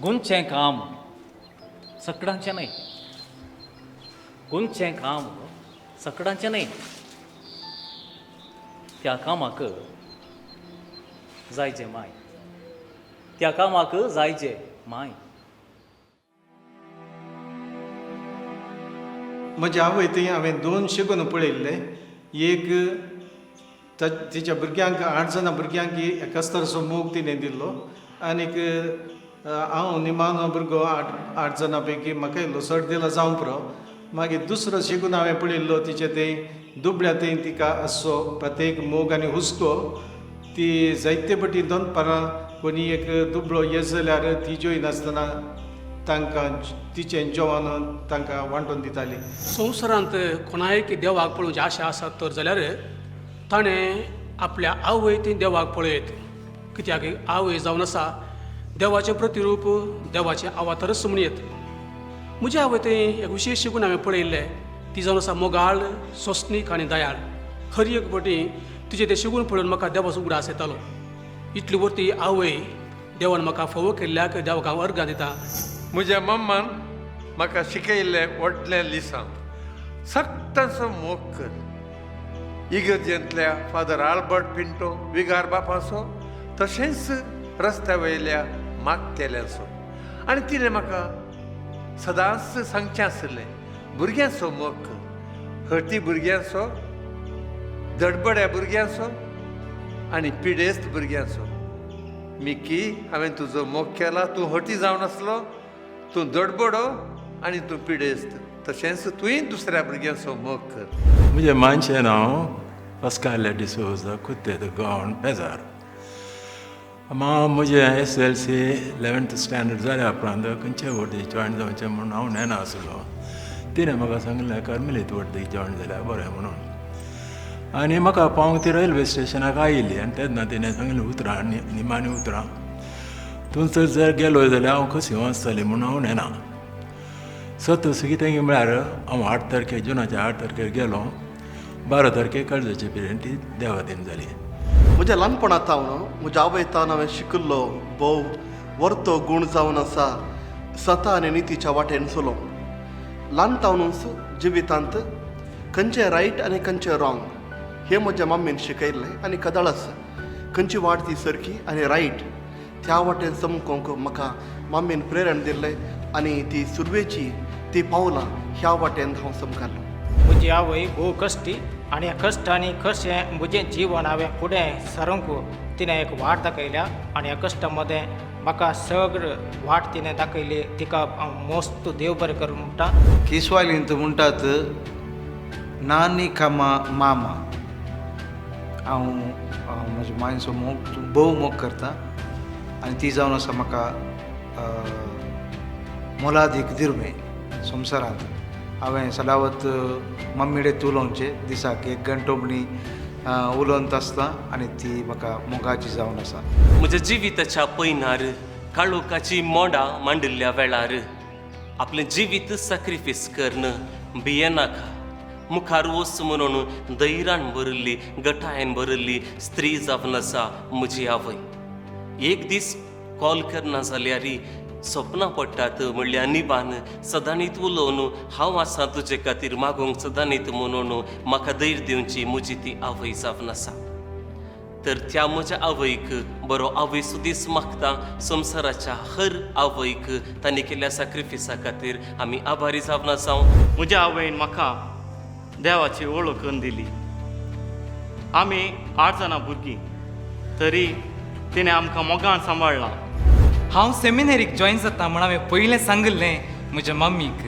गुंचें काम सगळ्यांचें न्हय. गुंचें काम सगळ्यांचें न्हय. त्या कामाक जायचे माय. त्या कामाक जायचे माय. म्हज्या आवय थंय हांवें 2 शिकून पळयल्ले. एक तिच्या भुरग्यांक 8 जाणां भुरग्यांक एकस्तरसो मोग तिणें दिल्लो. आनीक हांव निमाणो भुरगो 8 जाणां पैकी म्हाका इल्लो सट दिला जावं पुरो. मागीर दुसरो शिकून हांवें पळयल्लो तिचे थंय दुबळ्या थंय तिका आसो प्रत्येक मोग आनी हुस्को ती जायते फावटी दनपारां कोणी एक दुबळो येस जाल्यार ती जेयनासतना तांकां तिचें जेवण तांकां वांटून दिताली. संवसारांत कोणायक देवाक पळोवची आशा आसा तर जाल्यार ताणें आपल्या आवय ती देवाक पळयत. कित्याक आवय जावन आसा देवाचें प्रतिरूप, देवाचें अवतारच म्हणून येत. म्हज्या आवय थंय एक विशेश शिकून हांवें पळयल्लें. ती जावन आसा मोगाळ, सोंसणीक आनी दयाळ. खरी एक फावटी तिचे तें शिकून पळोवन म्हाका देवाचो उगडास येतालो. इतली वर्ती आवय देवान म्हाका फोव केल्ल्याक देवाक हांव अर्गां दिता. म्हज्या मम्मान म्हाका शिकयल्लें व्हडलें लिसांव सक्ताचो मोग कर. इगर्जेंतल्या फादर आल्बर्ट पिंटो विगार बापाचो तशेंच रस्त्या वयल्या मागकेल्याचो. आनी तिणें म्हाका सदांच सांगचें आसलें भुरग्यांचो मोग कर. हटी भुरग्यांचो, धडबड्या भुरग्यांचो आनी पिडेस्त भुरग्यांचो. मिकी हांवें तुजो मोग केला. तूं हटी जावन आसलो, तूं धडबडो आनी तूं पिडेस्त. तशेंच तुवें दुसऱ्या भुरग्यांचो मोग कर. म्हजें मानशें नांव पास्काल्या डिसोजा कुत्तेद गांवण पेजार. म्हजें SLC 11th स्टँडर्ड जाल्या उपरांत खंयचे वर्दी जॉयन जावचें म्हणून हांव नेना आसलो. तिणें म्हाका सांगलें कार्मेलीत वर्दी जॉयन जाल्यार बरें म्हणून. आनी म्हाका पावूंक ती रेल्वे स्टेशनाक आयिल्ली आनी तेन्ना तिणें सांगलें उतरां निमाणी उतरां. थंयसर जर गेलो जाल्यार हांव कशी वाचतलें म्हणून हांव नेना. सो तसो कितें म्हळ्यार हांव 8 तारखेक जुनाच्या 8 तारखेर गेलो. 12 तारखेक काळजाची पिरेंत ती देवादीन जाली. म्हज्या ल्हानपणांत हांव म्हज्या आवयतान हांवें शिकिल्लो भोव वर्तो गूण जावन आसा सता आनी नितीच्या वाटेन चलोवंक. ल्हानतावनूच जिवितांत खंयचें रायट आनी खंयचें रॉंग हें म्हज्या मम्मीन शिकयल्लें. आनी कदाळच खंयची वाट ती सरकी आनी रायट त्या वाटेन चमकोवंक म्हाका मम्मीन प्रेरण दिल्लें. आनी ती सुरवेची ती पावलां ह्या वाटेन हांव चमकाल्लो. म्हजी आवय भोव कश्टी आनी ह्या कश्टांनी कशें म्हजें जिवन हांवें फुडें सरूंक तिणें एक वाट दाखयल्या. आनी ह्या कश्टा मदें म्हाका सगळें वाट तिणें दाखयली. तिका हांव मस्त देव बरें करूं म्हणटा. किस्वालींत म्हणटात नानी कामा मामा. हांव म्हज्या मायचो मोग भोव मोग करता. आनी ती जावन आसा म्हाका मोलादीक दिरमे संवसारांत. हांवें सदावत मम्मी कडेन उलोवचें दिसाक 1 घंटो म्हणी उलोवंत आसता. आनी ती म्हाका मोगाची जावन आसा. म्हज्या जिविताच्या पैनार काळोखाची मोडां मांडिल्ल्या वेळार आपलें जिवीत सॅक्रिफीस करन भियेनाका. मुखार वच म्हणून धैर्यान भरिल्ली गटायेन भरिल्ली स्त्री जावन आसा म्हजी आवय. एक दीस कॉल करना जाल्यार सपनां पडटात म्हणल्यार निबान सदांनीत उलोवन हांव आसां तुजे खातीर मागोवंक सदांनीत म्हणून म्हाका धैर्य दिवची म्हजी ती आवय जावन आसा. तर त्या म्हज्या आवयक बरो आवय सुदीस मागता. संवसाराच्या हर आवयक तांणी केल्ल्या सॅक्रिफिसा खातीर आमी आभारी जावन आसा. म्हज्या आवयन म्हाका देवाची वळख करून दिली. आमी 8 जाणां भुरगीं तरी तिणें आमकां मोगान सांबाळ्ळां. हांव सेमिनरीक जॉयन जाता म्हण हांवें पयलें सांगिल्लें म्हज्या मम्मीक.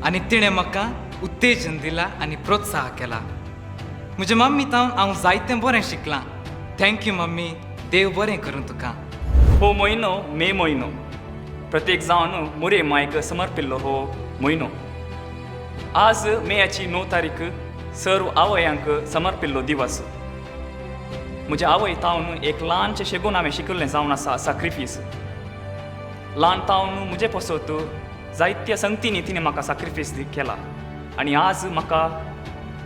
आनी तिणें म्हाका उत्तेजन दिलां आनी प्रोत्साह केला. म्हज्या मम्मी तावन हांव जायतें बरें शिकलां. Thank you mummy. देव बरें करूं तुका. हो म्हयनो मे म्हयनो प्रत्येक जावन मोरे मायक समर्पिल्लो हो म्हयनो. आज मेयाची 9 तारीख सर्व आवयांक समर्पिल्लो दिवस. म्हज्या आवय तावन एक ल्हानशें शेगून हांवें शिकल्लें जावन आसा सॅक्रिफीस. ल्हान तावन म्हजे पसत जायत्या संगतींनी तिणें म्हाका सॅक्रिफीस केला. आनी आज म्हाका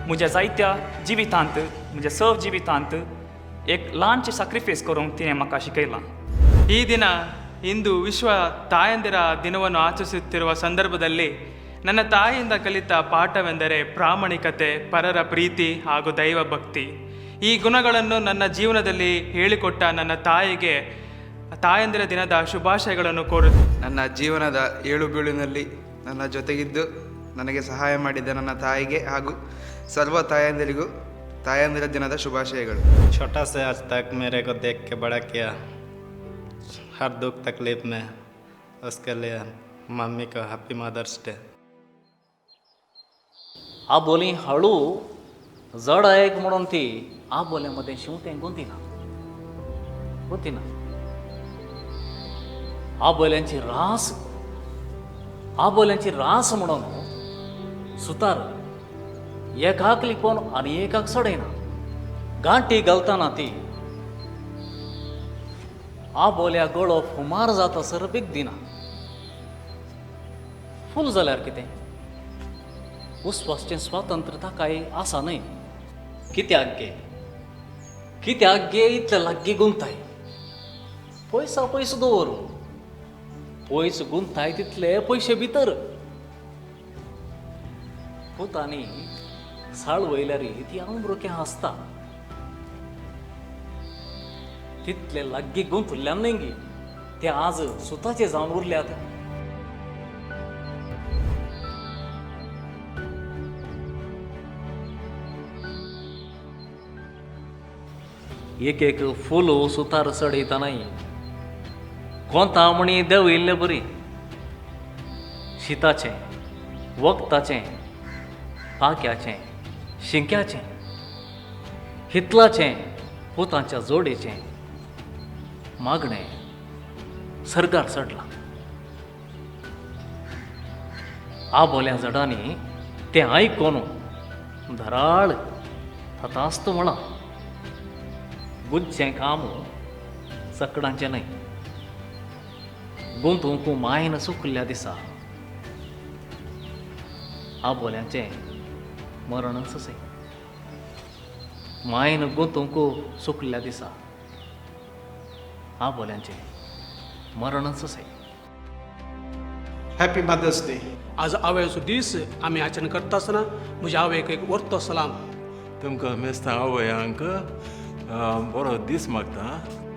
म्हज्या जायत्या जिवितांत म्हज्या जिवितांत एक ल्हानशें सॅक्रिफीस करूंक तिणें म्हाका शिकयलां. ही दिना ಇಂದು ವಿಶ್ವ ತಾಯಂದಿರ ದಿನವನ್ನು ಆಚರಿಸುತ್ತಿರುವ ಸಂದರ್ಭದಲ್ಲಿ ನನ್ನ ತಾಯಿಯಿಂದ ಕಲಿತ ಪಾಠವೆಂದರೆ ಪ್ರಾಮಾಣಿಕತೆ, ಪರರ ಪ್ರೀತಿ ಹಾಗೂ ದೈವ ಭಕ್ತಿ. ಈ ಗುಣಗಳನ್ನು ನನ್ನ ಜೀವನದಲ್ಲಿ ಹೇಳಿಕೊಟ್ಟ ನನ್ನ ತಾಯಿಗೆ ತಾಯಂದಿರ ದಿನದ ಶುಭಾಶಯಗಳನ್ನು ಕೋರುತ್ತೇನೆ. ನನ್ನ ಜೀವನದ ಏಳು ಬೀಳಿನಲ್ಲಿ ನನ್ನ ಜೊತೆಗಿದ್ದು ನನಗೆ ಸಹಾಯ ಮಾಡಿದ ನನ್ನ ತಾಯಿಗೆ ಹಾಗೂ ಸರ್ವ ತಾಯಂದಿರಿಗೂ ತಾಯಂದಿರ ದಿನದ ಶುಭಾಶಯಗಳು. छोटा से आज तक मेरे को देख के बड़ा किया, हर दुख तकलीफ में, उसके लिए मम्मी को हैप्पी मदर्स डे. आ बोली हळू जड आहे म्हणून ती आ बोल्यामध्ये शिवते गुंती ना आ बोल्यांची रास म्हणून सुतार एकाक लिपोन आणि एकाक सडयना गांठी घालताना ती आ बोल्या गळो फुमार जाता सर बीग दिना. फूल जाल्यार कितें उस्वासचें स्वातंत्र्यता काय आसा न्हय. कित्याक गे इतले लागीं गुंताय. पयसो दवरून पयस गुंताय तितले पयशे भितर. पुतांनी साळ वयल्यार ती आंब्रुकें हांसता. तितले लागीं गुंतुल्ल्यान न्हय ते आज सुताचे जावन उरल्यात. एक एक फूल सुतार चडयतानाय कोंता म्हणी देव येयल्ले बरी. शिताचें, वखदाचें, पाक्याचें, शिंक्याचें, हितलाचें, पुतांच्या जोडेचें मागणें सरकार चडलां. आ बोल्या झाडांनी तें आयकोन धराळ थातास्त म्हळां. गुंतचें काम चकडांचें न्हय. गुंतूंक मायन सुकल्ल्या दिसा आ बोल्यांचें मरणच सै. मायन गुंतूंक सुकल्ल्या दिसा आ बोल्यांचें मरणच सै. Happy Mother's Day. आज आवयाचो दीस आमी आचरण करता आसतना म्हज्या आवयक एक वर्तो सलाम. तुमकां मेस्तां आवयांक बरो दीस मागता.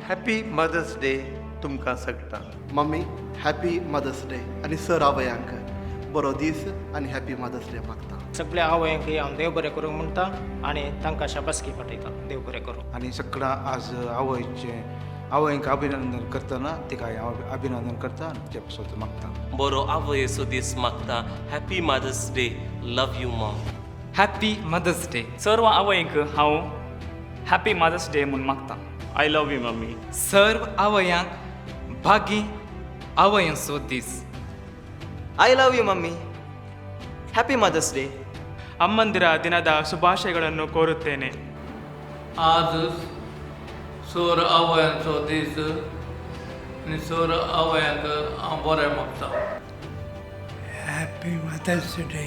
हॅपी मदर्स डे तुमकां सगळ्यांक. मम्मी हॅपी मदर्स डे आणि सर आवयांक बरो दीस आणि हॅपी मदर्स डे मागता. सगळ्या आवयांक हांव देव बरें करूंक म्हणटा आनी तांकां शाबासकी पाठयता. देव बरें करूं. आणि सगळ्यां आज आवयंक अभिनंदन करतना तिका हांव अभिनंदन करता आनी तिचे पासून मागता. बरो आवयेचो दीस मागता. Happy Mother's Day. Love you mom. Happy Mother's Day. सर्व आवयंक हांव हॅपी मदर्स डे म्हूण मागता. I love you mummy. सर्व आवयांक भागी आवयांचो दीस. I love you mummy. Happy Mother's Day. ಅಮ್ಮಂದಿರ ದಿನದ ಶುಭಾಶಯಗಳನ್ನು ಕೋರುತ್ತೇನೆ. आज सोर आवयांचो दीस आनी सोर आवयांक हांव बरें मागता. Happy Mother's day.